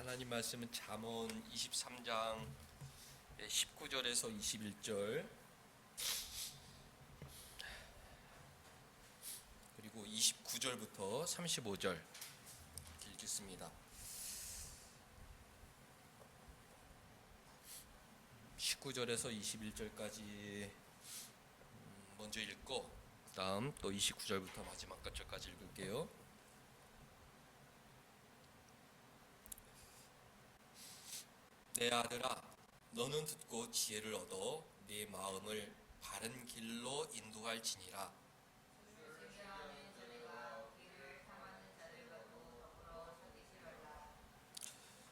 하나님 말씀은 잠언 23장 19절에서 21절 그리고 29절부터 35절 읽겠습니다. 19절에서 21절까지 먼저 읽고 다음 또 29절부터 마지막 절까지 읽을게요. 내 아들아, 너는 듣고 지혜를 얻어 네 마음을 바른 길로 인도할지니라.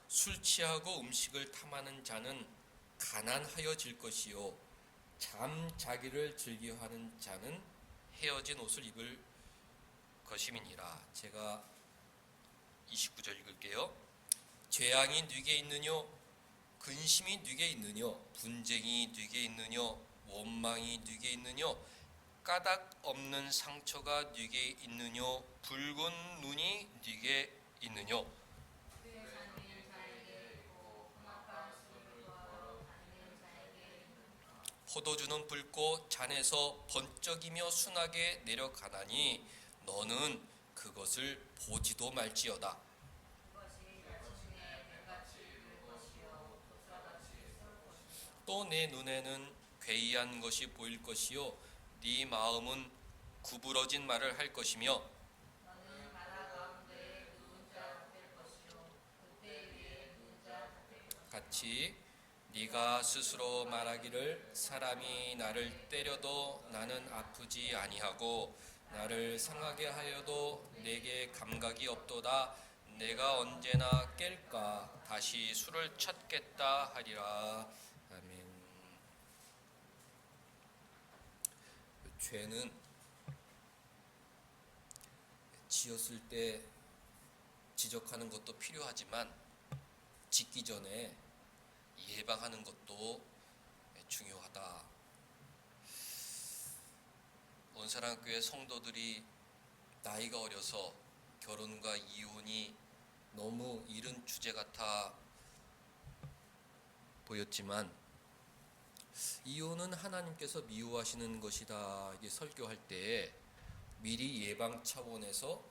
술 취하고 음식을 탐하는 자는 가난하여질 것이요, 잠자기를 즐겨하는 자는 헤어진 옷을 입을 것임이니라. 제가 29절 읽을게요. 재앙이 네게 있느뇨? 근심이 네게 있느뇨? 분쟁이 네게 있느뇨? 원망이 네게 있느뇨? 까닭 없는 상처가 네게 있느뇨? 붉은 눈이 네게 있느뇨? 포도주는 붉고 잔에서 번쩍이며 순하게 내려가나니 너는 그것을 보지도 말지어다. 또 내 눈에는 괴이한 것이 보일 것이요, 네 마음은 구부러진 말을 할 것이며 같이 네가 스스로 말하기를 사람이 나를 때려도 나는 아프지 아니하고 나를 상하게 하여도 내게 감각이 없도다. 내가 언제나 깰까 다시 술을 찾겠다 하리라. 아멘. 죄는 지었을 때 지적하는 것도 필요하지만 짓기 전에 예방하는 것도 중요하다. 온사랑교회 성도들이 나이가 어려서 결혼과 이혼이 너무 이른 주제 같아 보였지만 이혼은 하나님께서 미워하시는 것이다. 이게 설교할 때 미리 예방 차원에서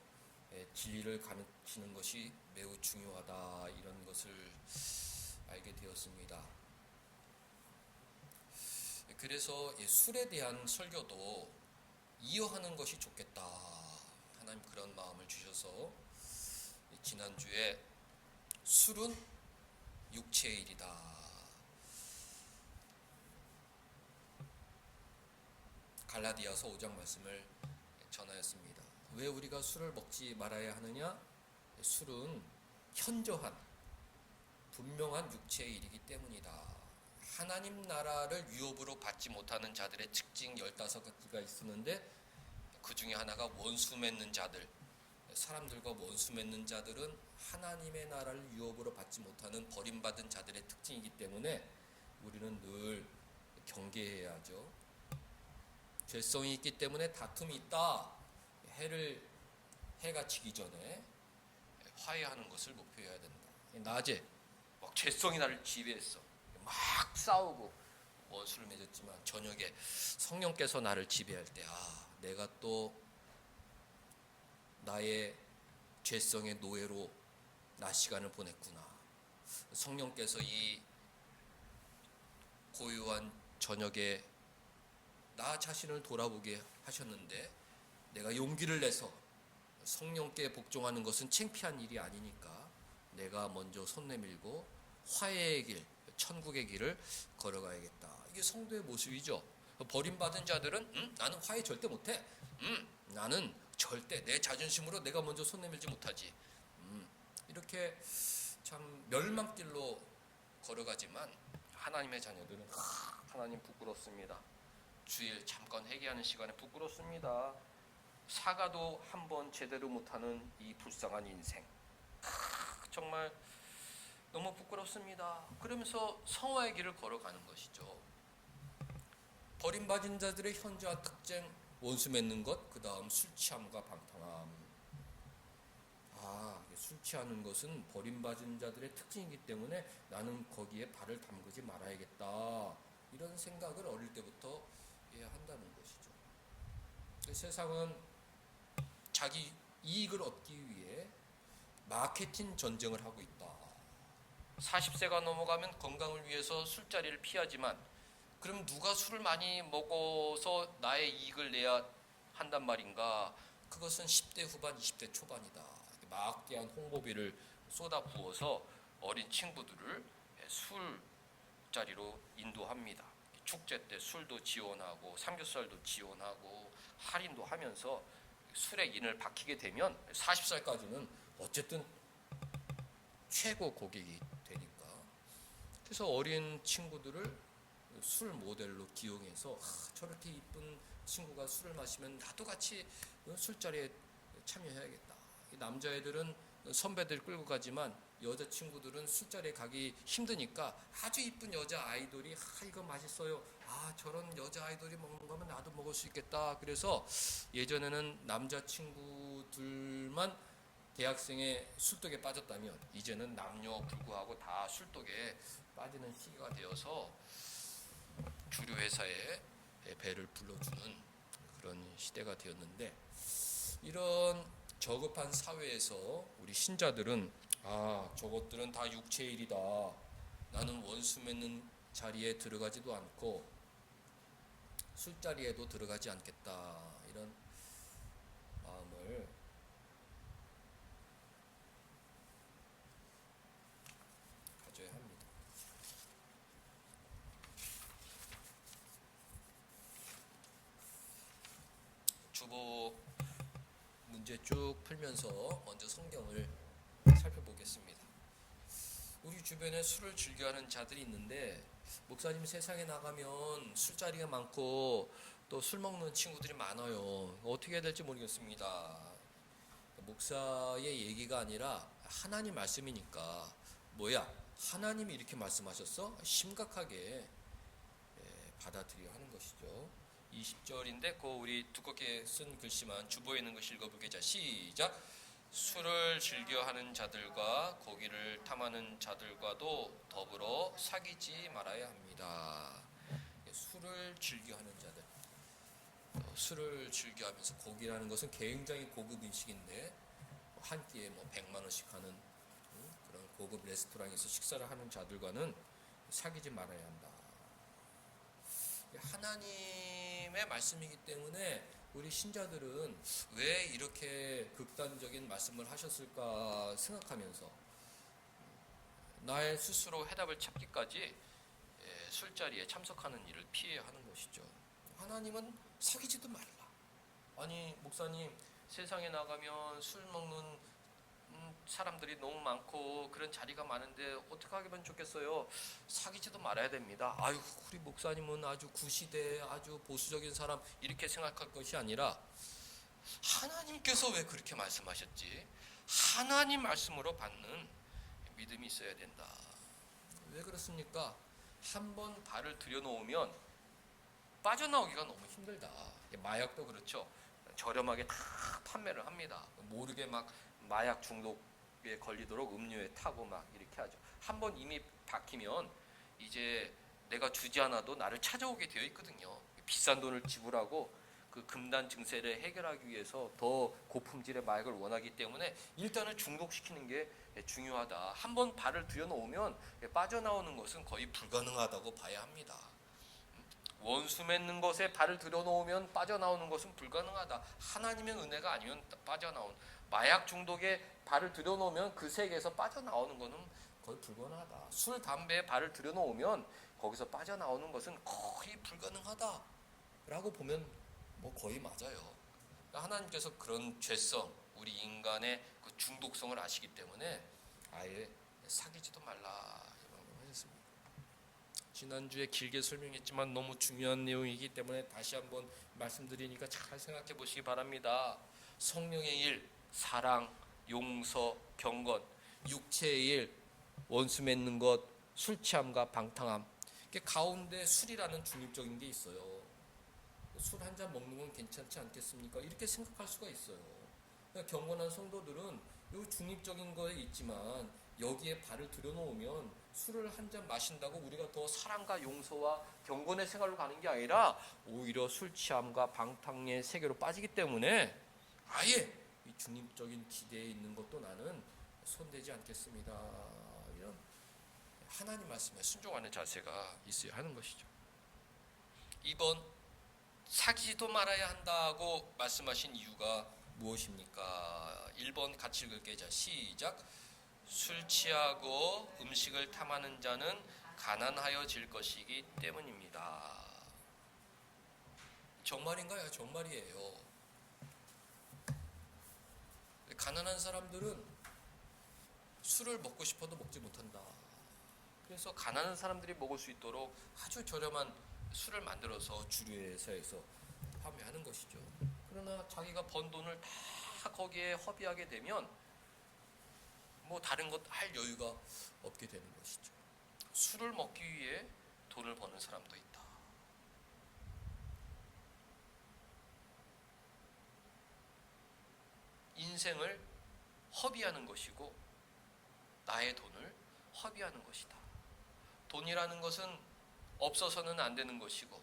진리를 가르치는 것이 매우 중요하다. 이런 것을 알게 되었습니다. 그래서 술에 대한 설교도 이어하는 것이 좋겠다. 하나님 그런 마음을 주셔서 지난주에 술은 육체의 일이다. 갈라디아서 5장 말씀을 전하였습니다. 왜 우리가 술을 먹지 말아야 하느냐? 술은 현저한 분명한 육체의 일이기 때문이다. 하나님 나라를 유업으로 받지 못하는 자들의 특징 15가지가 있었는데 그 중에 하나가 원수 맺는 자들. 사람들과 원수 맺는 자들은 하나님의 나라를 유업으로 받지 못하는 버림받은 자들의 특징이기 때문에 우리는 늘 경계해야죠. 죄성이 있기 때문에 다툼이 있다. 해가 지기 전에 화해하는 것을 목표해야 된다. 낮에 막 죄성이 나를 지배했어. 막 싸우고 원수를 맺었지만 저녁에 성령께서 나를 지배할 때 내가 또 나의 죄성의 노예로 낮 시간을 보냈구나. 성령께서 이 고요한 저녁에 나 자신을 돌아보게 하셨는데 내가 용기를 내서 성령께 복종하는 것은 창피한 일이 아니니까 내가 먼저 손 내밀고 화해의 길, 천국의 길을 걸어가야겠다. 이게 성도의 모습이죠. 버림받은 자들은 나는 화해 절대 못해. 나는 절대 내 자존심으로 내가 먼저 손 내밀지 못하지. 이렇게 참 멸망길로 걸어가지만 하나님의 자녀들은 하나님 부끄럽습니다. 주일 잠깐 회개하는 시간에 부끄럽습니다. 사과도 한번 제대로 못하는 이 불쌍한 인생. 정말 너무 부끄럽습니다. 그러면서 성화의 길을 걸어가는 것이죠. 버림받은 자들의 현저한 특징, 원수 맺는 것, 그 다음 술 취함과 방탕함. 술 취하는 것은 버림받은 자들의 특징이기 때문에 나는 거기에 발을 담그지 말아야겠다. 이런 생각을 어릴 때부터 한다는 것이죠. 세상은 자기 이익을 얻기 위해 마케팅 전쟁을 하고 있다. 40세가 넘어가면 건강을 위해서 술자리를 피하지만 그럼 누가 술을 많이 먹어서 나의 이익을 내야 한단 말인가? 그것은 10대 후반, 20대 초반이다. 막대한 홍보비를 쏟아부어서 어린 친구들을 술자리로 인도합니다. 축제 때 술도 지원하고 삼겹살도 지원하고 할인도 하면서 술에 인을 박히게 되면 40살까지는 어쨌든 최고 고객이 되니까. 그래서 어린 친구들을 술 모델로 기용해서 저렇게 이쁜 친구가 술을 마시면 나도 같이 술자리에 참여해야겠다. 남자애들은 선배들 끌고 가지만 여자친구들은 술자리에 가기 힘드니까 아주 이쁜 여자 아이돌이 이거 맛있어요. 저런 여자 아이돌이 먹는 거면 나도 먹을 수 있겠다. 그래서 예전에는 남자친구들만 대학생의 술독에 빠졌다면 이제는 남녀 불구하고 다 술독에 빠지는 시기가 되어서 주류 회사에 배를 불러주는 그런 시대가 되었는데, 이런 저급한 사회에서 우리 신자들은 저것들은 다 육체의 일이다. 나는 원수 맺는 자리에 들어가지도 않고 술자리에도 들어가지 않겠다. 이런 마음을 가져야 합니다. 주보 문제 쭉 풀면서 먼저 성경을 살펴보겠습니다. 우리 주변에 술을 즐겨하는 자들이 있는데, 목사님 세상에 나가면 술자리가 많고 또 술 먹는 친구들이 많아요. 어떻게 해야 될지 모르겠습니다. 목사의 얘기가 아니라 하나님 말씀이니까, 하나님이 이렇게 말씀하셨어? 심각하게 받아들여야 하는 것이죠. 20절인데 우리 두껍게 쓴 글씨만 주보에 있는 것을 읽어보겠자. 시작. 술을 즐겨하는 자들과 고기를 탐하는 자들과도 더불어 사귀지 말아야 합니다. 술을 즐겨하는 자들, 술을 즐겨하면서, 고기라는 것은 굉장히 고급 음식인데 한 끼에 100만 원씩 하는 그런 고급 레스토랑에서 식사를 하는 자들과는 사귀지 말아야 한다. 하나님의 말씀이기 때문에 우리 신자들은 왜 이렇게 극단적인 말씀을 하셨을까 생각하면서 나의 스스로 해답을 찾기까지 술자리에 참석하는 일을 피해야 하는 것이죠. 하나님은 사귀지도 말라. 아니 목사님, 세상에 나가면 술 먹는 사람들이 너무 많고 그런 자리가 많은데 어떻게 하면 좋겠어요? 사귀지도 말아야 됩니다. 우리 목사님은 아주 구시대, 아주 보수적인 사람, 이렇게 생각할 것이 아니라 하나님께서 왜 그렇게 말씀하셨지? 하나님 말씀으로 받는 믿음이 있어야 된다. 왜 그렇습니까? 한번 발을 들여놓으면 빠져나오기가 너무 힘들다. 마약도 그렇죠. 저렴하게 다 판매를 합니다. 모르게 막 마약 중독에 걸리도록 음료에 타고 막 이렇게 하죠. 한번 이미 박히면 이제 내가 주지 않아도 나를 찾아오게 되어 있거든요. 비싼 돈을 지불하고 그 금단 증세를 해결하기 위해서 더 고품질의 마약을 원하기 때문에 일단은 중독시키는 게 중요하다. 한번 발을 들여놓으면 빠져나오는 것은 거의 불가능하다고 봐야 합니다. 원수 맺는 것에 발을 들여놓으면 빠져나오는 것은 불가능하다. 하나님의 은혜가 아니면 빠져나온, 마약 중독에 발을 들여놓으면 그 세계에서 빠져나오는 것은 거의 불가능하다. 술, 담배에 발을 들여놓으면 거기서 빠져나오는 것은 거의 불가능하다 라고 보면 거의 맞아요. 하나님께서 그런 죄성, 우리 인간의 그 중독성을 아시기 때문에 아예 사귀지도 말라 하셨습니다. 지난주에 길게 설명했지만 너무 중요한 내용이기 때문에 다시 한번 말씀드리니까 잘 생각해 보시기 바랍니다. 성령의 일, 사랑, 용서, 경건, 육체의 일, 원수 맺는 것, 술 취함과 방탕함, 가운데 술이라는 중립적인 게 있어요. 술 한 잔 먹는 건 괜찮지 않겠습니까? 이렇게 생각할 수가 있어요. 경건한 성도들은 요 중립적인 거에 있지만 여기에 발을 들여놓으면 술을 한 잔 마신다고 우리가 더 사랑과 용서와 경건의 생활로 가는 게 아니라 오히려 술 취함과 방탕의 세계로 빠지기 때문에 아예 이 중립적인 기대에 있는 것도 나는 손대지 않겠습니다. 이런 하나님 말씀에 순종하는 자세가 있어야 하는 것이죠. 2번, 사귀지도 말아야 한다고 말씀하신 이유가 무엇입니까? 1번 같이 읽을게요. 자, 시작. 술 취하고 음식을 탐하는 자는 가난하여질 것이기 때문입니다. 정말인가요? 정말이에요. 가난한 사람들은 술을 먹고 싶어도 먹지 못한다. 그래서 가난한 사람들이 먹을 수 있도록 아주 저렴한 술을 만들어서 주류회사에서 판매하는 것이죠. 그러나 자기가 번 돈을 다 거기에 허비하게 되면 뭐 다른 것 할 여유가 없게 되는 것이죠. 술을 먹기 위해 돈을 버는 사람도 있다. 인생을 허비하는 것이고 나의 돈을 허비하는 것이다. 돈이라는 것은 없어서는 안 되는 것이고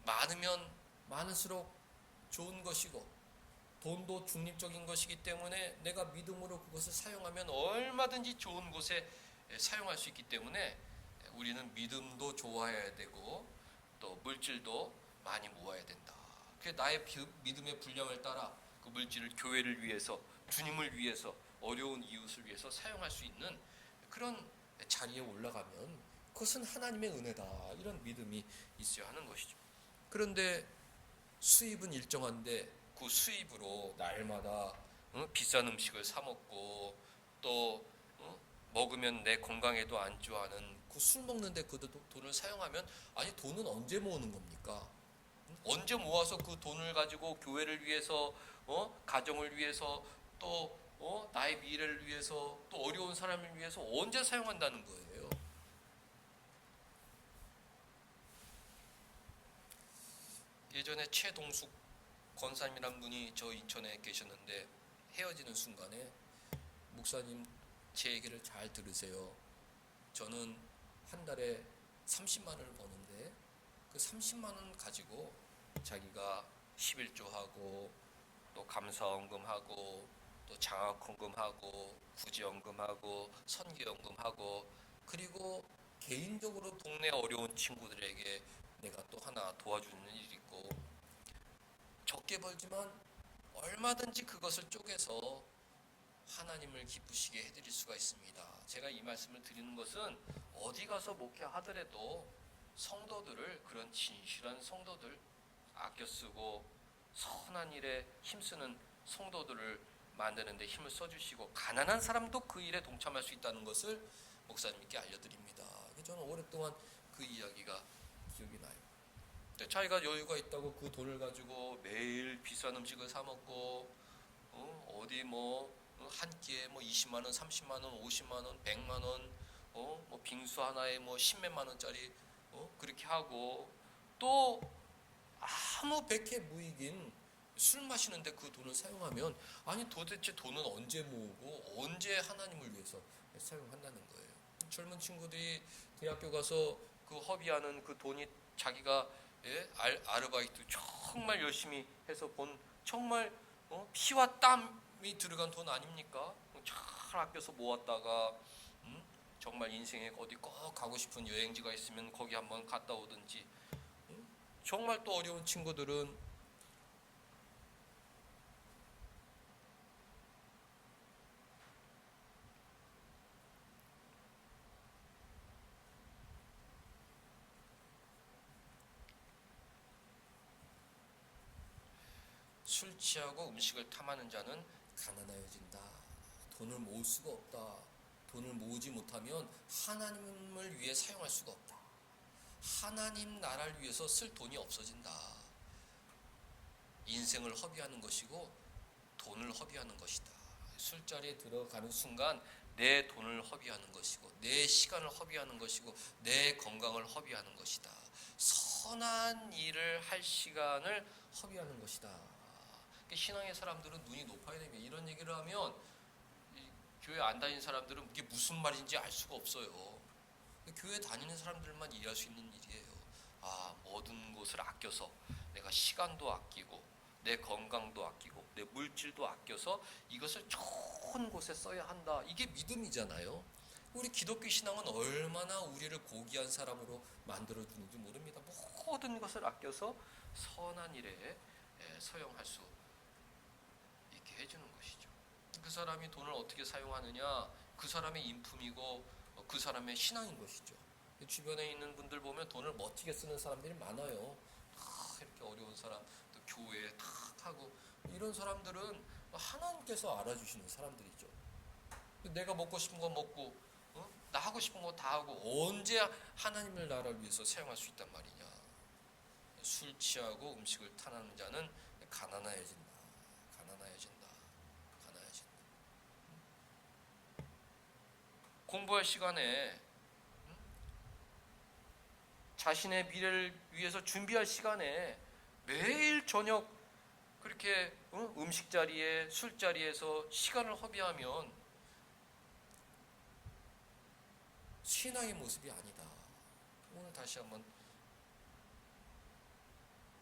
많으면 많을수록 좋은 것이고 돈도 중립적인 것이기 때문에 내가 믿음으로 그것을 사용하면 얼마든지 좋은 곳에 사용할 수 있기 때문에 우리는 믿음도 좋아해야 되고 또 물질도 많이 모아야 된다. 그래서 나의 믿음의 분량을 따라 그 물질을 교회를 위해서, 주님을 위해서, 어려운 이웃을 위해서 사용할 수 있는 그런 자리에 올라가면 그것은 하나님의 은혜다. 이런 믿음이 있어야 하는 것이죠. 그런데 수입은 일정한데 그 수입으로 날마다 비싼 음식을 사 먹고 또 먹으면 내 건강에도 안 좋아하는 그 술 먹는데 그 돈을 사용하면 아니 돈은 언제 모으는 겁니까? 언제 모아서 그 돈을 가지고 교회를 위해서 가정을 위해서 또 나의 미래를 위해서 또 어려운 사람을 위해서 언제 사용한다는 거예요. 예전에 최동숙 권사님이란 분이 저 인천에 계셨는데 헤어지는 순간에 목사님 제 얘기를 잘 들으세요. 저는 한 달에 30만 원을 버는데 그 30만 원 가지고 자기가 11조하고 또 감사원금하고 또 장학헌금하고 구제연금하고 선교연금하고 그리고 개인적으로 동네 어려운 친구들에게 내가 또 하나 도와주는 일이 있고 적게 벌지만 얼마든지 그것을 쪼개서 하나님을 기쁘시게 해드릴 수가 있습니다. 제가 이 말씀을 드리는 것은 어디 가서 목회하더라도 성도들을 그런 진실한 성도들 아껴 쓰고 선한 일에 힘쓰는 성도들을 만드는 데 힘을 써주시고 가난한 사람도 그 일에 동참할 수 있다는 것을 목사님께 알려드립니다. 저는 오랫동안 그 이야기가 기억이 나요. 자기가 여유가 있다고 그 돈을 가지고 매일 비싼 음식을 사 먹고 어디 한 끼에 20만 원, 30만 원, 50만 원, 100만 원, 빙수 하나에 10몇만 원짜리 그렇게 하고 또 아무 백해 무익인 술 마시는데 그 돈을 사용하면 아니 도대체 돈은 언제 모으고 언제 하나님을 위해서 사용한다는 거예요. 젊은 친구들이 대학교 가서 그 허비하는 그 돈이 자기가 아르바이트 정말 열심히 해서 본 정말 피와 땀이 들어간 돈 아닙니까? 잘 아껴서 모았다가 정말 인생에 어디 꼭 가고 싶은 여행지가 있으면 거기 한번 갔다 오든지 정말 또 어려운 친구들은 술 취하고 음식을 탐하는 자는 가난하여진다. 돈을 모을 수가 없다. 돈을 모으지 못하면 하나님을 위해 사용할 수가 없다. 하나님 나라를 위해서 쓸 돈이 없어진다. 인생을 허비하는 것이고 돈을 허비하는 것이다. 술자리에 들어가는 순간 내 돈을 허비하는 것이고 내 시간을 허비하는 것이고 내 건강을 허비하는 것이다. 선한 일을 할 시간을 허비하는 것이다. 신앙의 사람들은 눈이 높아야 됩니다. 이런 얘기를 하면 교회 안 다니는 사람들은 이게 무슨 말인지 알 수가 없어요. 교회 다니는 사람들만 이해할 수 있는 일이에요. 아, 모든 것을 아껴서 내가 시간도 아끼고 내 건강도 아끼고 내 물질도 아껴서 이것을 좋은 곳에 써야 한다. 이게 믿음이잖아요. 우리 기독교 신앙은 얼마나 우리를 고귀한 사람으로 만들어주는지 모릅니다. 모든 것을 아껴서 선한 일에 사용할 수 있게 해주는 것이죠. 그 사람이 돈을 어떻게 사용하느냐, 그 사람의 인품이고 그 사람의 신앙인 것이죠. 주변에 있는 분들 보면 돈을 멋지게 쓰는 사람들이 많아요. 이렇게 어려운 사람, 또 교회에 탁 하고 이런 사람들은 하나님께서 알아주시는 사람들이죠. 내가 먹고 싶은 거 먹고 나 하고 싶은 거 다 하고 언제 하나님의 나라를 위해서 사용할 수 있단 말이냐. 술 취하고 음식을 탐하는 자는 가난해진다. 가난해진다. 가난해진다. 공부할 시간에 자신의 미래를 위해서 준비할 시간에 매일 저녁 그렇게 음식 자리에 술 자리에서 시간을 허비하면 신앙의 모습이 아니다. 오늘 다시 한번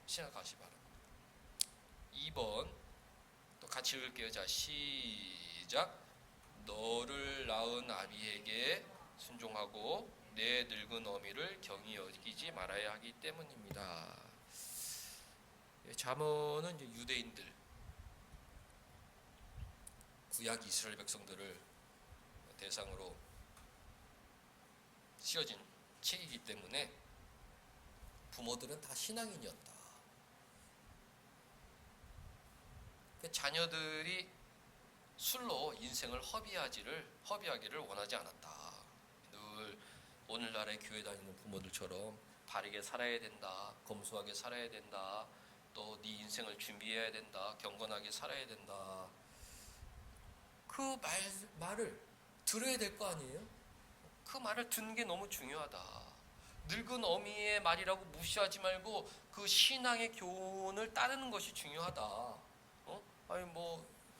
생각하시 바랍니다. 2번 또 같이 읽을게요. 자, 시작. 너를 낳은 아비에게 순종하고 내 늙은 어미를 경히 여기지 말아야 하기 때문입니다. 잠언은 이제 유대인들, 구약 이스라엘 백성들을 대상으로 쓰여진 책이기 때문에 부모들은 다 신앙인이었다. 자녀들이 술로 인생을 허비하기를 원하지 않았다. 늘 오늘날의 교회 다니는 부모들처럼 바르게 살아야 된다, 검소하게 살아야 된다, 또 네 인생을 준비해야 된다, 경건하게 살아야 된다. 그 말을 들어야 될 거 아니에요? 그 말을 듣는 게 너무 중요하다. 늙은 어미의 말이라고 무시하지 말고 그 신앙의 교훈을 따르는 것이 중요하다. 아니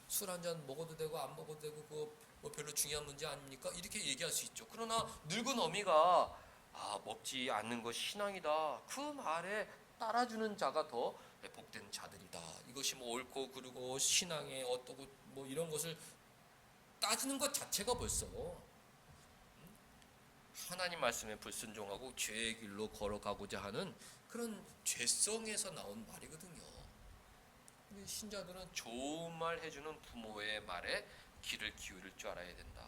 술 한 잔 먹어도 되고 안 먹어도 되고 그거 별로 중요한 문제 아닙니까? 이렇게 얘기할 수 있죠. 그러나 늙은 어미가 먹지 않는 것이 신앙이다. 그 말에 따라주는 자가 더 복된 자들이다. 이것이 옳고 그르고 신앙에 어떠고 이런 것을 따지는 것 자체가 벌써 하나님 말씀에 불순종하고 죄의 길로 걸어가고자 하는 그런 죄성에서 나온 말이거든요. 우리 신자들은 좋은 말 해주는 부모의 말에 귀를 기울일 줄 알아야 된다.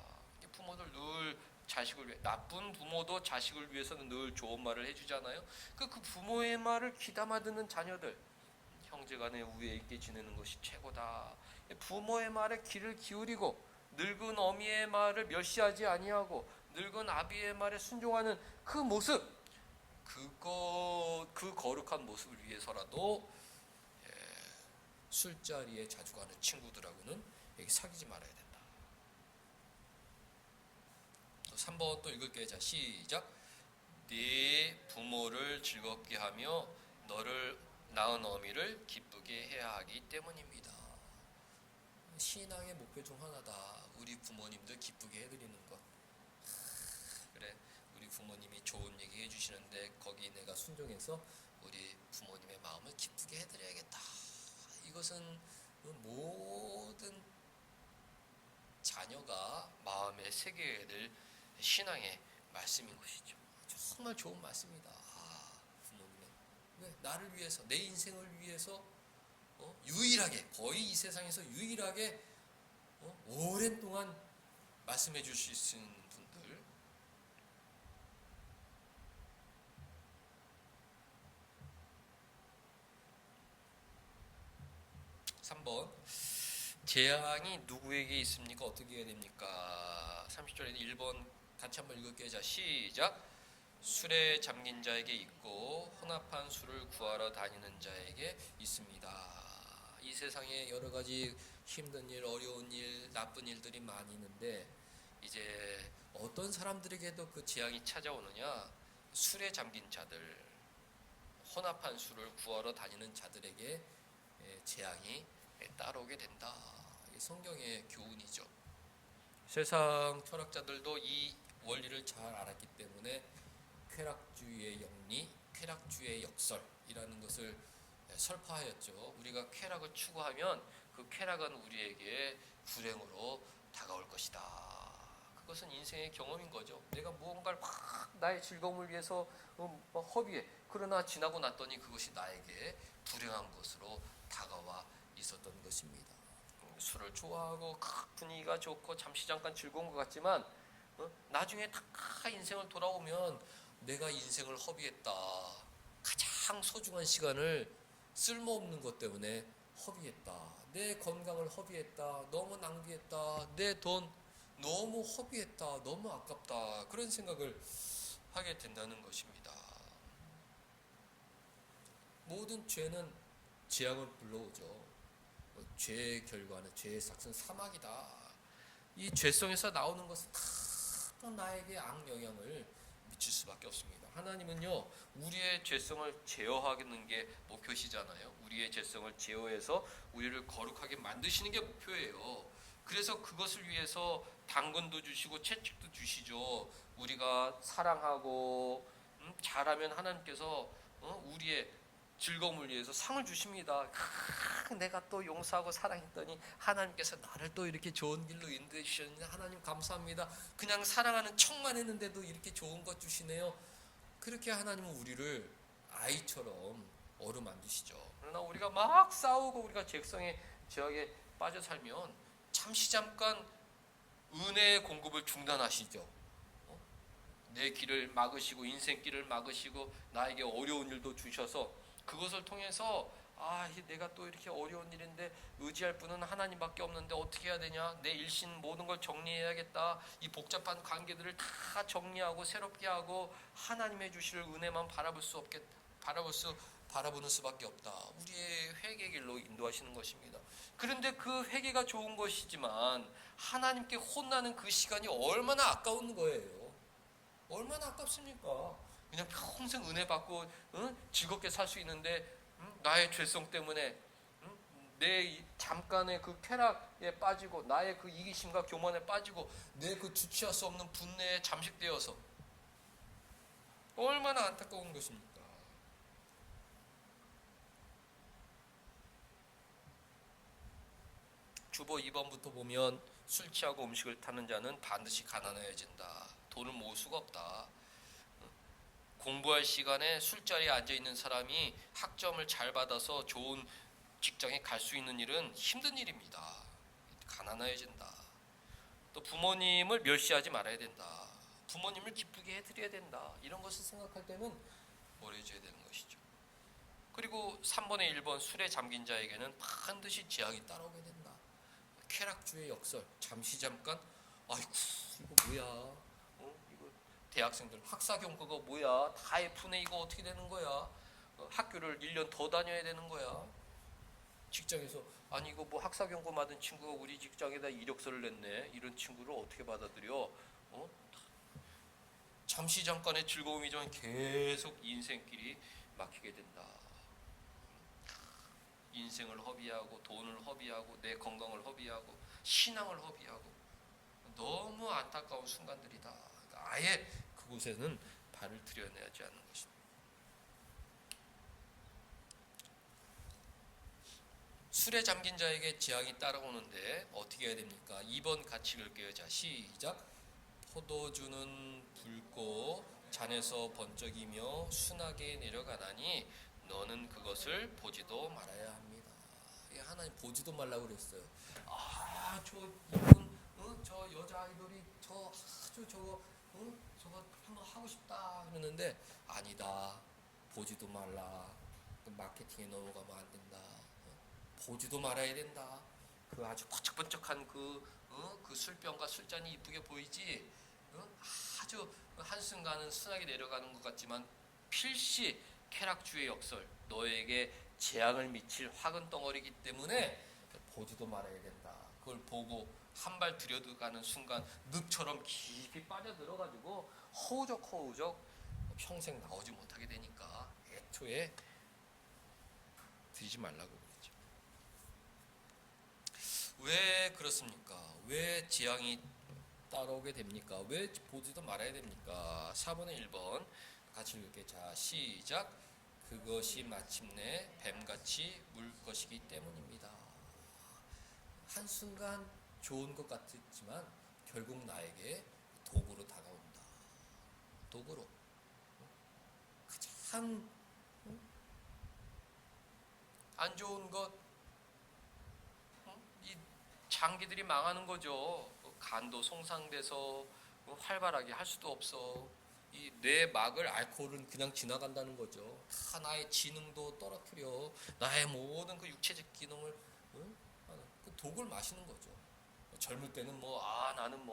부모들 늘 자식을 위해, 나쁜 부모도 자식을 위해서는 늘 좋은 말을 해주잖아요. 그 부모의 말을 귀담아 듣는 자녀들, 형제간에 우애 있게 지내는 것이 최고다. 부모의 말에 귀를 기울이고 늙은 어미의 말을 멸시하지 아니하고 늙은 아비의 말에 순종하는 그 모습, 그 거룩한 모습을 위해서라도 술자리에 자주 가는 친구들하고는 사귀지 말아야 된다. 또 3번 또 읽을게요. 자, 시작. 네 부모를 즐겁게 하며 너를 낳은 어미를 기쁘게 해야 하기 때문입니다. 신앙의 목표 중 하나다. 우리 부모님들 기쁘게 해드리는 것. 그래, 우리 부모님이 좋은 얘기 해주시는데 거기 내가 순종해서 우리 부모님의 마음을 기쁘게 해드려야겠다. 이것은 모든 자녀가 마음에 새겨야 될 신앙의 말씀인 것이죠. 정말 좋은 말씀이다. 부모님의 왜 나를 위해서, 내 인생을 위해서 유일하게, 거의 이 세상에서 유일하게 오랜 동안 말씀해 주실 수 있는 분들. 3번 재앙이 누구에게 있습니까? 어떻게 해야 됩니까? 30절에 1번 같이 한번 읽을게요. 자, 시작. 술에 잠긴 자에게 있고 혼합한 술을 구하러 다니는 자에게 있습니다. 이 세상에 여러 가지 힘든 일, 어려운 일, 나쁜 일들이 많이 있는데 이제 어떤 사람들에게도 그 재앙이 찾아오느냐? 술에 잠긴 자들, 혼합한 술을 구하러 다니는 자들에게 재앙이 따라오게 된다. 이게 성경의 교훈이죠. 세상 철학자들도 이 원리를 잘 알았기 때문에 쾌락주의의 영리, 쾌락주의의 역설이라는 것을 설파하였죠. 우리가 쾌락을 추구하면 그 쾌락은 우리에게 불행으로 다가올 것이다. 그것은 인생의 경험인 거죠. 내가 무언가를 막 나의 즐거움을 위해서 허비해. 그러나 지나고 났더니 그것이 나에게 불행한 것으로 다가와 있었던 것입니다. 술을 좋아하고 분위기가 좋고 잠시 잠깐 즐거운 것 같지만 나중에 다 인생을 돌아오면 내가 인생을 허비했다. 가장 소중한 시간을 쓸모없는 것 때문에 허비했다. 내 건강을 허비했다. 너무 낭비했다. 내 돈 너무 허비했다. 너무 아깝다. 그런 생각을 하게 된다는 것입니다. 모든 죄는 재앙을 불러오죠. 죄의 결과는 죄의 삭은 사막이다. 이 죄성에서 나오는 것은 다 나에게 악영향을 미칠 수밖에 없습니다. 하나님은요, 우리의 죄성을 제어하는 게 목표시잖아요. 우리의 죄성을 제어해서 우리를 거룩하게 만드시는 게 목표예요. 그래서 그것을 위해서 당근도 주시고 채찍도 주시죠. 우리가 사랑하고 잘하면 하나님께서 우리의 즐거움을 위해서 상을 주십니다. 내가 또 용서하고 사랑했더니 하나님께서 나를 또 이렇게 좋은 길로 인도해 주셨는데 하나님 감사합니다. 그냥 사랑하는 척만 했는데도 이렇게 좋은 것 주시네요. 그렇게 하나님은 우리를 아이처럼 어루만드시죠. 그러나 우리가 막 싸우고 우리가 죄성의 죄악에 빠져 살면 잠시 잠깐 은혜의 공급을 중단하시죠. 내 길을 막으시고 인생길을 막으시고 나에게 어려운 일도 주셔서 그것을 통해서 내가 또 이렇게 어려운 일인데 의지할 분은 하나님밖에 없는데 어떻게 해야 되냐, 내 일신 모든 걸 정리해야겠다, 이 복잡한 관계들을 다 정리하고 새롭게 하고 하나님의 주실 은혜만 바라보는 수밖에 없다. 우리의 회개 길로 인도하시는 것입니다. 그런데 그 회개가 좋은 것이지만 하나님께 혼나는 그 시간이 얼마나 아까운 거예요. 얼마나 아깝습니까? 그냥 평생 은혜 받고 즐겁게 살 수 있는데 나의 죄성 때문에 내 잠깐의 그 쾌락에 빠지고 나의 그 이기심과 교만에 빠지고 내 그 주체할 수 없는 분내에 잠식되어서 얼마나 안타까운 것입니까? 주보 2번부터 보면 술 취하고 음식을 타는 자는 반드시 가난해진다. 돈을 모을 수가 없다. 공부할 시간에 술자리에 앉아있는 사람이 학점을 잘 받아서 좋은 직장에 갈 수 있는 일은 힘든 일입니다. 가난해진다. 또 부모님을 멸시하지 말아야 된다. 부모님을 기쁘게 해드려야 된다. 이런 것을 생각할 때는 뭘 해줘야 되는 것이죠. 그리고 3번의 1번 술에 잠긴 자에게는 반드시 재앙이 따라오게 된다. 쾌락주의 역설. 잠시 잠깐 아이고 이거 뭐야. 대학생들 학사경고가 뭐야, 다 F네, 이거 어떻게 되는 거야, 학교를 1년 더 다녀야 되는 거야. 직장에서 아니 이거 뭐 학사경고 받은 친구가 우리 직장에다 이력서를 냈네, 이런 친구를 어떻게 받아들여. 잠시 잠깐의 즐거움이지만 계속 인생길이 막히게 된다. 인생을 허비하고 돈을 허비하고 내 건강을 허비하고 신앙을 허비하고 너무 안타까운 순간들이다. 아예 그곳에는 발을 들여내지 않는 것입니다. 술에 잠긴 자에게 재앙이 따라오는데 어떻게 해야 됩니까? 2번 같이 읽을게요. 자, 시작. 포도주는 붉고 잔에서 번쩍이며 순하게 내려가나니 너는 그것을 보지도 말아야 합니다. 하나님 보지도 말라고 그랬어요. 저 이분, 저 여자 아이돌이 저 아주 저거 한번 하고 싶다 그러는데 아니다. 보지도 말라. 마케팅에 넘어가면 안 된다. 보지도 말아야 된다. 그 아주 번쩍번쩍한 그 술병과 술잔이 이쁘게 보이지. 아주 한순간은 순하게 내려가는 것 같지만 필시 쾌락주의 역설, 너에게 재앙을 미칠 화근 덩어리이기 때문에 보지도 말아야 된다. 그걸 보고 한 발 들여가는 순간 늪처럼 깊이 빠져들어가지고 허우적 평생 나오지 못하게 되니까 애초에 들이지 말라고 그러죠. 왜 그렇습니까? 왜 재앙이 따라오게 됩니까? 왜 보지도 말아야 됩니까? 4번에 1번 같이 읽을게. 자, 시작. 그것이 마침내 뱀같이 물 것이기 때문입니다. 한순간 좋은 것 같지만 결국 나에게 독으로 다가온다. 독으로. 가장 안 좋은 것, 이 장기들이 망하는 거죠. 간도 손상돼서 활발하게 할 수도 없어. 이 뇌 막을 알코올은 그냥 지나간다는 거죠. 다 나의 지능도 떨어뜨려. 나의 모든 그 육체적 기능을 그 독을 마시는 거죠. 젊을 때는 나는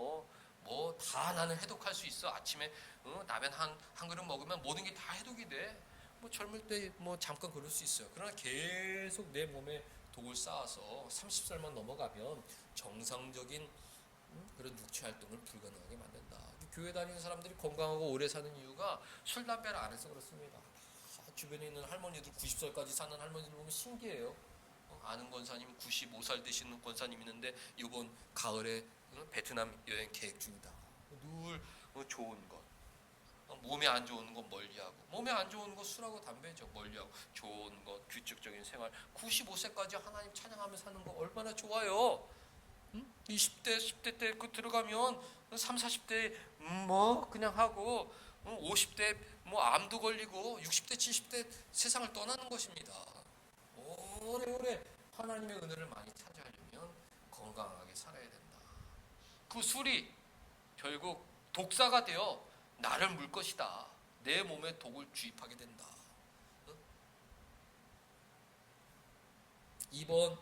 다 나는 해독할 수 있어. 아침에 라면 한 그릇 먹으면 모든 게 다 해독이 돼. 젊을 때 잠깐 그럴 수 있어요. 그러나 계속 내 몸에 독을 쌓아서 30살만 넘어가면 정상적인 그런 육체 활동을 불가능하게 만든다. 교회 다니는 사람들이 건강하고 오래 사는 이유가 술, 담배를 안 해서 그렇습니다. 주변에 있는 할머니들 90살까지 사는 할머니들 보면 신기해요. 아는 권사님 95살 되시는 권사님 있는데 이번 가을에 베트남 여행 계획 중이다. 늘 좋은 것. 몸에 안 좋은 거 멀리하고, 몸에 안 좋은 거 술하고 담배죠. 멀리하고, 좋은 것, 규칙적인 생활. 95세까지 하나님 찬양하며 사는 거 얼마나 좋아요. 20대, 10대 때 들어가면 3, 40대 그냥 하고 50대 암도 걸리고 60대, 70대 세상을 떠나는 것입니다. 오래오래 하나님의 은혜를 많이 차지하려면 건강하게 살아야 된다. 그 술이 결국 독사가 되어 나를 물 것이다. 내 몸에 독을 주입하게 된다. 2번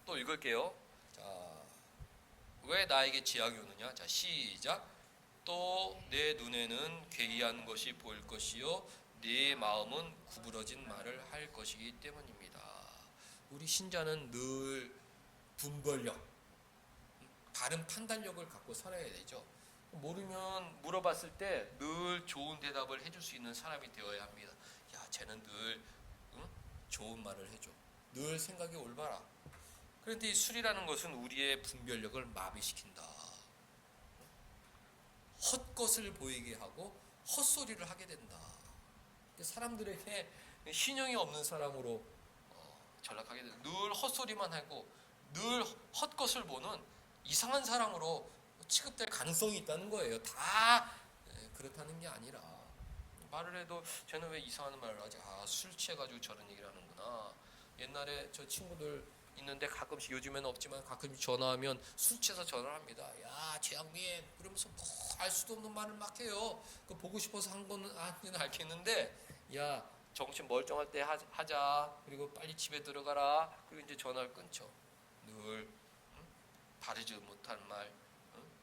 또 읽을게요. 자, 왜 나에게 재앙이 오느냐? 자, 시작. 또 내 눈에는 괴이한 것이 보일 것이요 네 마음은 구부러진 말을 할 것이기 때문입니다. 우리 신자는 늘 분별력, 바른 판단력을 갖고 살아야 되죠. 모르면 물어봤을 때 늘 좋은 대답을 해줄 수 있는 사람이 되어야 합니다. 야, 쟤는 늘 좋은 말을 해줘. 늘 생각이 올바라. 그런데 이 술이라는 것은 우리의 분별력을 마비시킨다. 헛것을 보이게 하고 헛소리를 하게 된다. 사람들에게 신용이 없는 사람으로 전락하게 된다. 늘 헛소리만 하고 늘 헛것을 보는 이상한 사람으로 취급될 가능성이 있다는 거예요. 다 그렇다는 게 아니라 말을 해도 쟤는 왜 이상한 말을 하지? 술 취해가지고 저런 얘기를 하는구나. 옛날에 저 친구들 있는데 가끔씩, 요즘에는 없지만 가끔씩 전화하면 술 취해서 전화를 합니다. 야, 재앙님, 그러면서 알 수도 없는 말을 막 해요. 그 보고 싶어서 한 거는 아니는 알겠는데, 야, 정신 멀쩡할 때 하자. 그리고 빨리 집에 들어가라. 그리고 이제 전화를 끊죠. 늘 바르지 못한 말.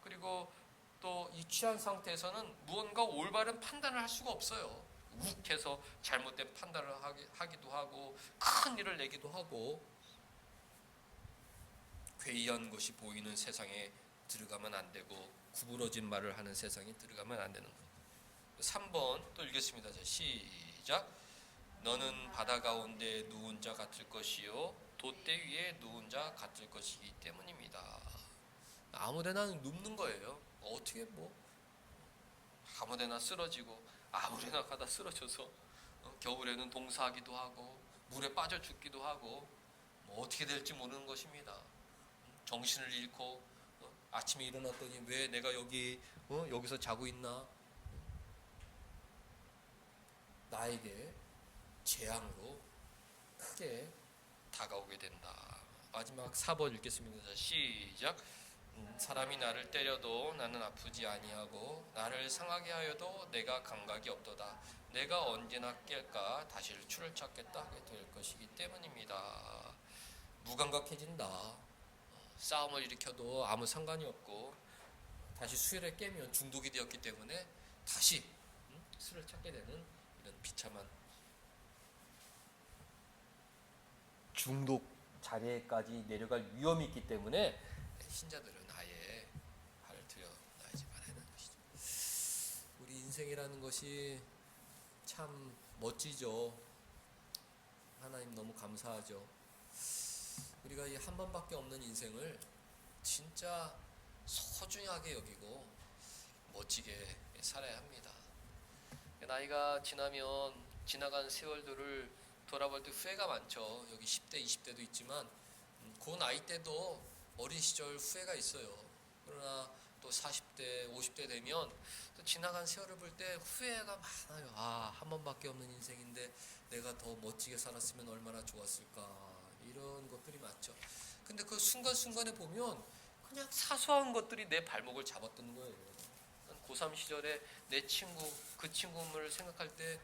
그리고 또 이 취한 상태에서는 무언가 올바른 판단을 할 수가 없어요. 욱해서 잘못된 판단을 하기도 하고 큰 일을 내기도 하고, 괴이한 것이 보이는 세상에 들어가면 안 되고 구부러진 말을 하는 세상에 들어가면 안 되는 거예요. 3번 또 읽겠습니다. 자, 시작. 너는 바다 가운데 누운 자 같을 것이요 돛대 위에 누운 자 같을 것이기 때문입니다. 아무데나 눕는 거예요. 어떻게 아무데나 쓰러지고 아무데나 가다 쓰러져서 겨울에는 동사하기도 하고 물에 빠져 죽기도 하고 어떻게 될지 모르는 것입니다. 정신을 잃고 아침에 일어났더니 왜 내가 여기서 자고 있나? 나에게 재앙으로 크게 다가오게 된다. 마지막 4번 읽겠습니다. 시작. 사람이 나를 때려도 나는 아프지 아니하고 나를 상하게 하여도 내가 감각이 없도다. 내가 언제나 깰까 다시 추를 찾겠다 하게 될 것이기 때문입니다. 무감각해진다. 싸움을 일으켜도 아무 상관이 없고 다시 수혈에 깨면 중독이 되었기 때문에 다시 술을 찾게 되는 이런 비참한 중독 자리에까지 내려갈 위험이 있기 때문에 신자들은 아예 발을 들여놔야지 말아야 하는 것이죠. 우리 인생이라는 것이 참 멋지죠. 하나님 너무 감사하죠. 우리가 이 한 번밖에 없는 인생을 진짜 소중하게 여기고 멋지게 살아야 합니다. 나이가 지나면 지나간 세월들을 돌아볼 때 후회가 많죠. 여기 10대, 20대도 있지만 그 나이 때도 어린 시절 후회가 있어요. 그러나 또 40대, 50대 되면 또 지나간 세월을 볼 때 후회가 많아요. 한 번밖에 없는 인생인데 내가 더 멋지게 살았으면 얼마나 좋았을까. 이런 것들이 많죠. 근데 그 순간순간에 보면 그냥 사소한 것들이 내 발목을 잡았던 거예요. 고3 시절에 내 친구, 그 친구를 생각할 때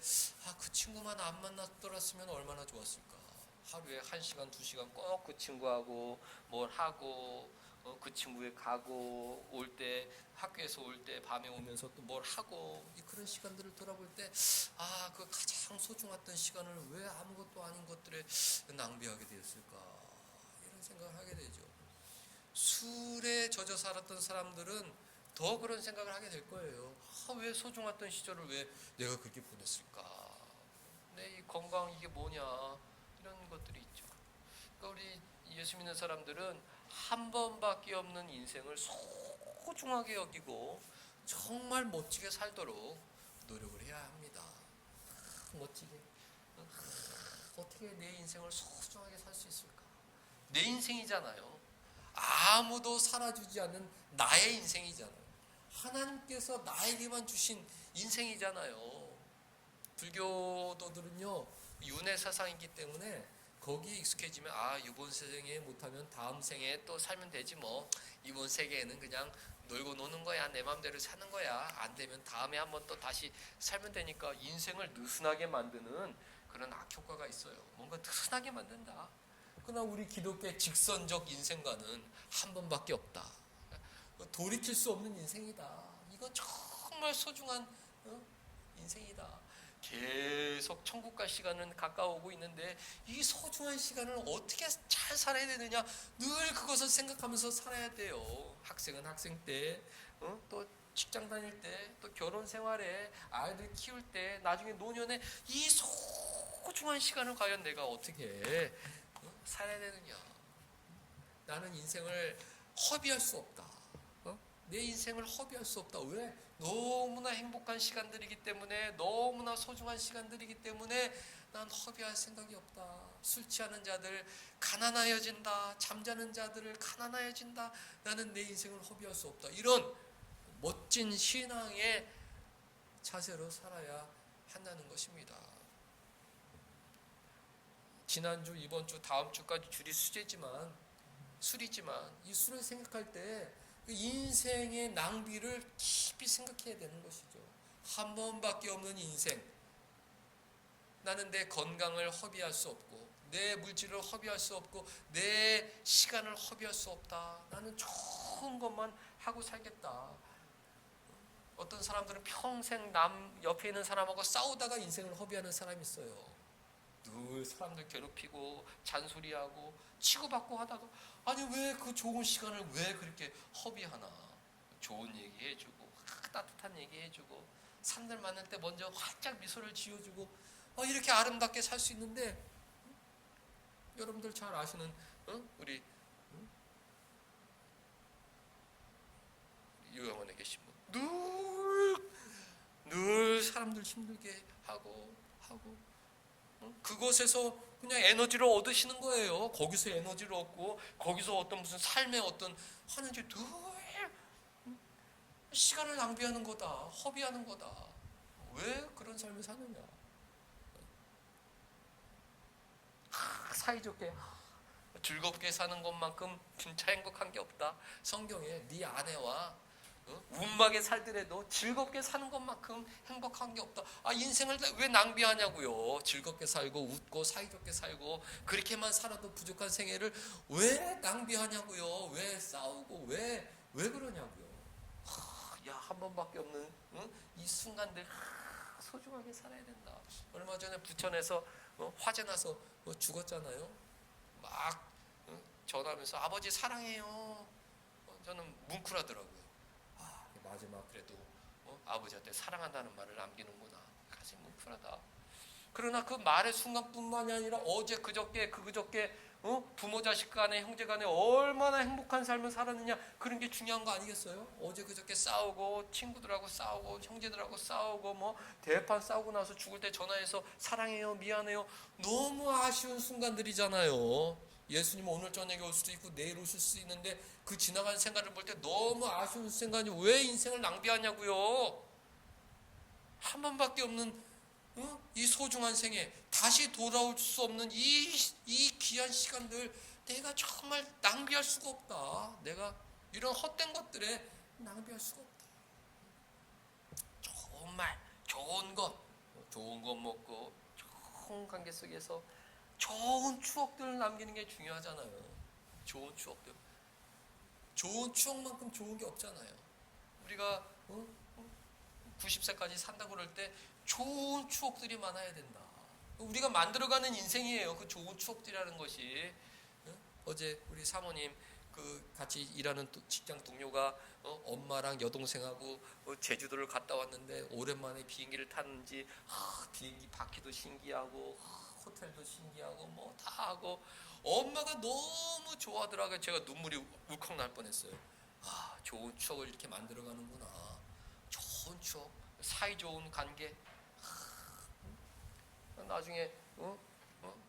그 친구만 안 만났더랬으면 얼마나 좋았을까. 하루에 1시간, 2시간 꼭 그 친구하고 뭘 하고 그 친구에 가고 올 때 학교에서 올 때 밤에 오면서 또 뭘 하고 그런 시간들을 돌아볼 때 그 가장 소중했던 시간을 왜 아무것도 아닌 것들에 낭비하게 되었을까 이런 생각을 하게 되죠. 술에 젖어 살았던 사람들은 더 그런 생각을 하게 될 거예요. 왜 소중했던 시절을 왜 내가 그렇게 보냈을까? 내 이 건강 이게 뭐냐? 이런 것들이 있죠. 그러니까 우리 예수 믿는 사람들은 한 번밖에 없는 인생을 소중하게 여기고 정말 멋지게 살도록 노력을 해야 합니다. 멋지게. 어떻게 내 인생을 소중하게 살 수 있을까? 내 인생이잖아요. 아무도 살아주지 않는 나의 인생이잖아요. 하나님께서 나에게만 주신 인생이잖아요. 불교도들은요 윤회 사상이기 때문에 거기에 익숙해지면 이번 생에 못하면 다음 생에 또 살면 되지 뭐. 이번 세계에는 그냥 놀고 노는 거야. 내 맘대로 사는 거야. 안 되면 다음에 한번 또 다시 살면 되니까 인생을 느슨하게 만드는 그런 악효과가 있어요. 뭔가 느슨하게 만든다. 그러나 우리 기독교의 직선적 인생과는 한 번밖에 없다. 돌이킬 수 없는 인생이다. 이거 정말 소중한 인생이다. 계속 천국 갈 시간은 가까워오고 있는데 이 소중한 시간을 어떻게 잘 살아야 되느냐 늘 그것을 생각하면서 살아야 돼요. 학생은 학생 때, 또 직장 다닐 때, 또 결혼 생활에 아이들 키울 때, 나중에 노년에 이 소중한 시간을 과연 내가 어떻게 살아야 되느냐. 나는 인생을 허비할 수 없다. 내 인생을 허비할 수 없다. 왜? 너무나 행복한 시간들이기 때문에, 너무나 소중한 시간들이기 때문에 난 허비할 생각이 없다. 술 취하는 자들 가난하여진다. 잠자는 자들을 가난하여진다. 나는 내 인생을 허비할 수 없다. 이런 멋진 신앙의 자세로 살아야 한다는 것입니다. 지난주, 이번주, 다음주까지 줄이 술이지만 이 술을 생각할 때 인생의 낭비를 깊이 생각해야 되는 것이죠. 한 번밖에 없는 인생. 나는 내 건강을 허비할 수 없고 내 물질을 허비할 수 없고 내 시간을 허비할 수 없다. 나는 좋은 것만 하고 살겠다. 어떤 사람들은 평생 남 옆에 있는 사람하고 싸우다가 인생을 허비하는 사람이 있어요. 늘 사람들 괴롭히고 잔소리하고 치고받고 하다가 왜 그 좋은 시간을 왜 그렇게 허비하나. 좋은 얘기 해주고 따뜻한 얘기 해주고 사람들 만날 때 먼저 활짝 미소를 지어주고 이렇게 아름답게 살 수 있는데 여러분들 잘 아시는 우리 요양원에 계신 분 늘 사람들 힘들게 하고 그곳에서 그냥 에너지를 얻으시는 거예요. 거기서 에너지를 얻고 거기서 어떤 무슨 삶의 어떤 하는지 늘 시간을 낭비하는 거다. 허비하는 거다. 왜 그런 삶을 사느냐. 사이좋게 즐겁게 사는 것만큼 진짜 행복한 게 없다. 성경에 네 아내와 운막에 살더라도 즐겁게 사는 것만큼 행복한 게 없다. 인생을 왜 낭비하냐고요. 즐겁게 살고 웃고 사이좋게 살고 그렇게만 살아도 부족한 생애를 왜 낭비하냐고요. 왜 싸우고 왜 그러냐고요. 한 번밖에 없는 이 순간들 소중하게 살아야 된다. 얼마 전에 부천에서 화재 나서 죽었잖아요. 막 전화하면서 아버지 사랑해요. 저는 뭉클하더라고요. 마지막 그래도 아버지한테 사랑한다는 말을 남기는구나. 가슴이 뭉클하다. 그러나 그 말의 순간뿐만이 아니라 어제 그저께 부모 자식 간에 형제 간에 얼마나 행복한 삶을 살았느냐, 그런 게 중요한 거 아니겠어요? 어제 그저께 싸우고 친구들하고 싸우고 형제들하고 싸우고 뭐 대판 싸우고 나서 죽을 때 전화해서 사랑해요 미안해요, 너무 아쉬운 순간들이잖아요. 예수님 오늘 저녁에 올 수도 있고 내일 오실 수 있는데 그 지나간 생각을 볼 때 너무 아쉬운 순간이, 왜 인생을 낭비하냐고요. 한 번밖에 없는 이 소중한 생에 다시 돌아올 수 없는 이 귀한 시간들 내가 정말 낭비할 수가 없다. 내가 이런 헛된 것들에 낭비할 수가 없다. 정말 좋은 것 먹고 좋은 관계 속에서 좋은 추억들을 남기는 게 중요하잖아요. 좋은 추억만큼 좋은 게 없잖아요. 우리가 90세까지 산다고 그럴 때 좋은 추억들이 많아야 된다. 우리가 만들어가는 인생이에요. 그 좋은 추억들이라는 것이. 어제 우리 사모님 그 같이 일하는 직장 동료가 엄마랑 여동생하고 제주도를 갔다 왔는데 오랜만에 비행기를 탔는지 비행기 바퀴도 신기하고 호텔도 신기하고 뭐 다 하고 엄마가 너무 좋아하더라고요. 제가 눈물이 울컥 날 뻔했어요. 좋은 추억을 이렇게 만들어가는구나. 좋은 추억, 사이좋은 관계. 나중에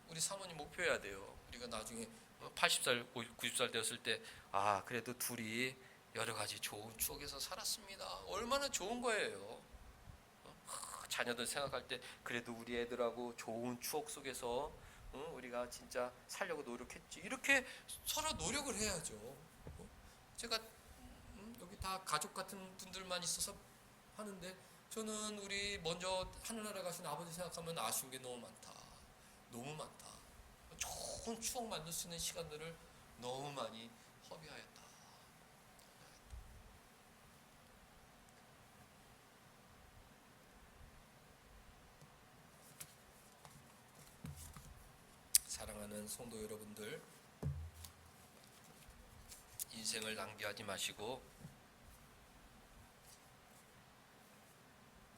우리 사모님 목표해야 돼요. 우리가 나중에 80살, 90살 되었을 때 그래도 둘이 여러 가지 좋은 추억에서 살았습니다. 얼마나 좋은 거예요. 자녀들 생각할 때 그래도 우리 애들하고 좋은 추억 속에서 우리가 진짜 살려고 노력했지. 이렇게 서로 노력을 해야죠. 제가 여기 다 가족 같은 분들만 있어서 하는데, 저는 우리 먼저 하늘나라 가신 아버지 생각하면 아쉬운 게 너무 많다. 좋은 추억 만들 수 있는 시간들을 너무 많이 허비하였다. 사랑하는 성도 여러분들, 인생을 낭비하지 마시고,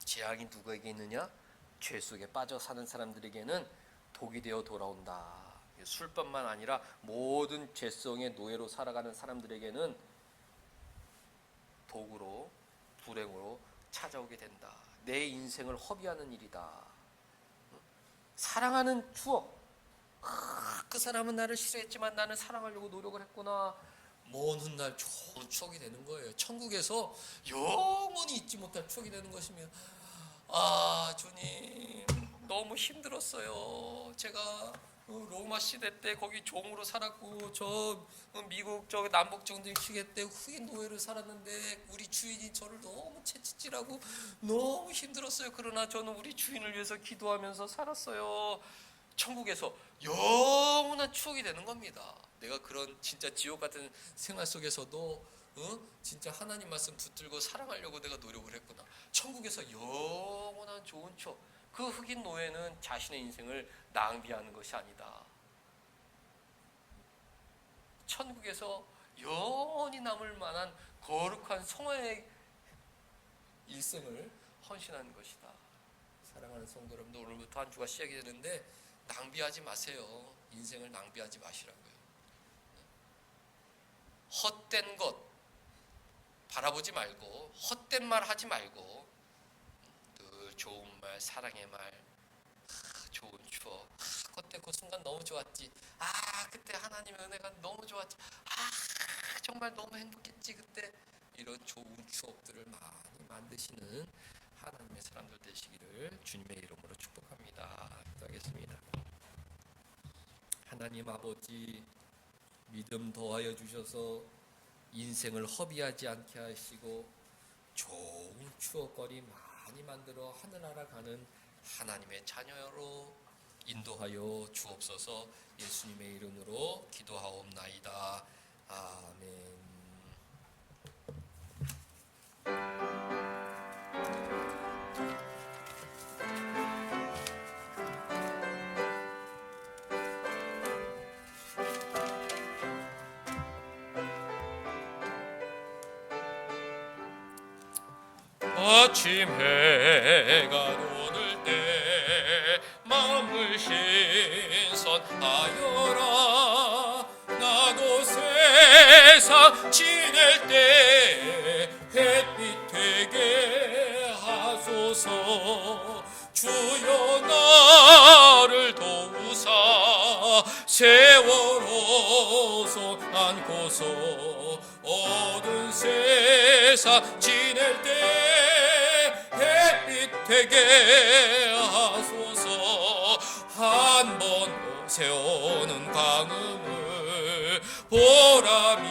재앙이 누구에게 있느냐? 죄 속에 빠져 사는 사람들에게는 독이 되어 돌아온다. 술뿐만 아니라 모든 죄성의 노예로 살아가는 사람들에게는 독으로, 불행으로 찾아오게 된다. 내 인생을 허비하는 일이다. 사랑하는 추억, 그 사람은 나를 싫어했지만 나는 사랑하려고 노력을 했구나. 먼 훗날 좋은 추억이 되는 거예요. 천국에서 영원히 잊지 못할 추억이 되는 것이며, 주님 너무 힘들었어요. 제가 로마 시대 때 거기 종으로 살았고, 저 미국 저 남북 정전 시대 때 흑인 노예로 살았는데 우리 주인이 저를 너무 채찍질하고 너무 힘들었어요. 그러나 저는 우리 주인을 위해서 기도하면서 살았어요. 천국에서 영원한 추억이 되는 겁니다. 내가 그런 진짜 지옥 같은 생활 속에서도 진짜 하나님 말씀 붙들고 사랑하려고 내가 노력을 했구나. 천국에서 영원한 좋은 추억. 그 흑인 노예는 자신의 인생을 낭비하는 것이 아니다. 천국에서 영원히 남을 만한 거룩한 성화의 일생을 헌신하는 것이다. 사랑하는 성도 여러분들, 오늘부터 한 주가 시작이 되는데 낭비하지 마세요. 인생을 낭비하지 마시라고요. 헛된 것 바라보지 말고, 헛된 말 하지 말고, 늘 좋은 말, 사랑의 말, 좋은 추억. 그때 그 순간 너무 좋았지. 그때 하나님의 은혜가 너무 좋았지. 정말 너무 행복했지 그때. 이런 좋은 추억들을 많이 만드시는 하나님의 사람들 되시기를 주님의 이름으로 축복합니다. 기도하겠습니다. 하나님 아버지, 믿음 더하여 주셔서 인생을 허비하지 않게 하시고 좋은 추억거리 많이 만들어 하늘나라 가는 하나님의 자녀로 인도하여 주옵소서. 예수님의 이름으로 기도하옵나이다. 아멘. 아침 해가 오를 때 마음을 신선하여라. 세상 지낼 때 햇빛 되게 하소서. 주여 나를 도우사 세월호 손 안고서 어두운 세상 지낼 때 햇빛 되게 하소서. 한 번 세우는 강음을 보람이